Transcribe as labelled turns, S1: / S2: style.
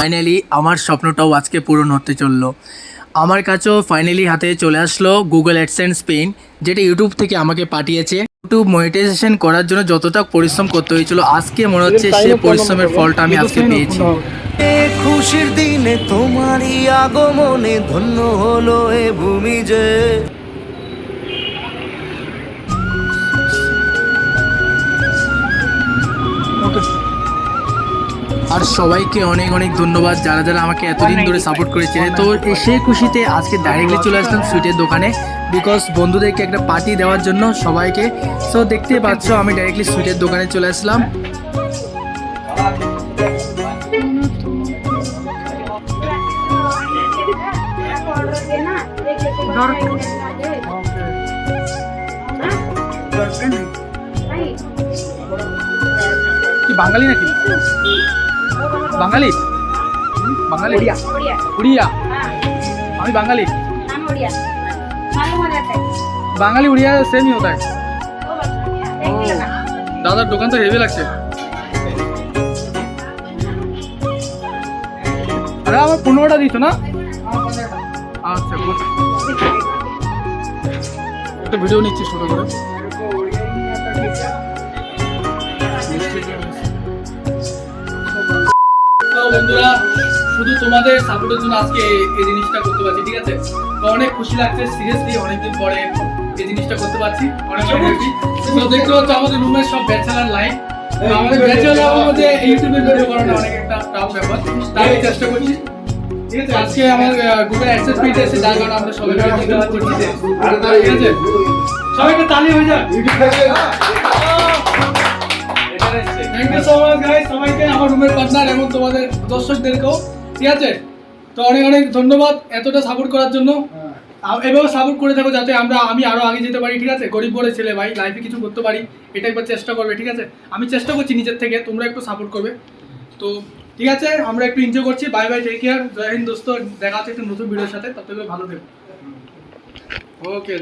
S1: Finally আমার স্বপ্নটাও আজকে পূরণ হতে চললো। আমার কাছেও ফাইনালি হাতে চলে আসলো গুগল অ্যাডসেন্স পেন, যেটা ইউটিউব থেকে আমাকে পাঠিয়েছে। ইউটিউব মনিটাইজেশন করার জন্য যতটা পরিশ্রম করতে হয়েছিল, আজকে মনে হচ্ছে সে পরিশ্রমের ফলটা আমি আজকে পেয়েছি।
S2: খুশির দিনে তোমারই আগমনে ধন্য হলো এ ভূমি যে।
S1: আর সবাইকে অনেক অনেক ধন্যবাদ যারা যারা আমাকে এতদিন ধরে সাপোর্ট করেছে। তো সেই খুশিতে আজকে ডাইরেক্টলি চলে আসলাম সুইটের দোকানে, বিকজ বন্ধুদেরকে একটা পার্টি দেওয়ার জন্য সবাইকে। সো দেখতে পাচ্ছ আমি ডাইরেক্টলি সুইটের দোকানে চলে আসলাম। কি বাঙালি নাকি? বাঙালি বাঙালি উড়িয়া। আমি বাঙালি। বাঙালি উড়িয়া সেম ই होता है। দাদার দোকান তো হেভি লাগছে। আরে আমার 15টা দিত না। আচ্ছা গুড। একটা ভিডিও নিচ্ছি ছোট করে। বন্ধুরা, শুধু তোমাদের সাপোর্টের জন্য আজকে এই জিনিসটা করতে পারছি, ঠিক আছে? তো অনেক খুশি লাগছে, সিরিয়াসলি অনেকদিন পরে এই জিনিসটা করতে পারছি, অনেক অনেক হ্যাপি। তো দেখতে পাচ্ছ আমাদের রুমের সব ব্যাচেলার লাইফ। আমাদের ব্যাচেলার মধ্যে ইউটিউবে ভিডিও করাটা অনেক একটা টাফ ব্যাপার, তাই আমি চেষ্টা করছি। ঠিক আছে, আজকে আমার গুগল অ্যাক্সেস পেজ এসে যার কারণে আমরা সবাই মিলে ভিডিও করছি। ঠিক আছে, সবাইকে তালি হয়ে যাক। Thank you so much guys, সবাইকে, আমার রুমের পার্টনার এবং তোমাদের দর্শকদেরকেও। ঠিক আছে, তো অনেক অনেক ধন্যবাদ এতটা সাপোর্ট করার জন্য। এভাবে সাপোর্ট করে থাকো যাতে আমি আরো আগে যেতে পারি। ঠিক আছে, গরিব বলে ছেলে ভাই, লাইফে কিছু করতে পারি, এটা একবার চেষ্টা করবে। ঠিক আছে, আমি চেষ্টা করছি নিজের থেকে, তোমরা একটু সাপোর্ট করবে। তো ঠিক আছে, আমরা একটু এনজয় করছি। বাই বাই, টেক কেয়ার, জয় হিন্দ দোস্ত। দেখা হচ্ছে একটা নতুন ভিডিওর সাথে, ততক্ষণ ভালো থেকো। ওকে।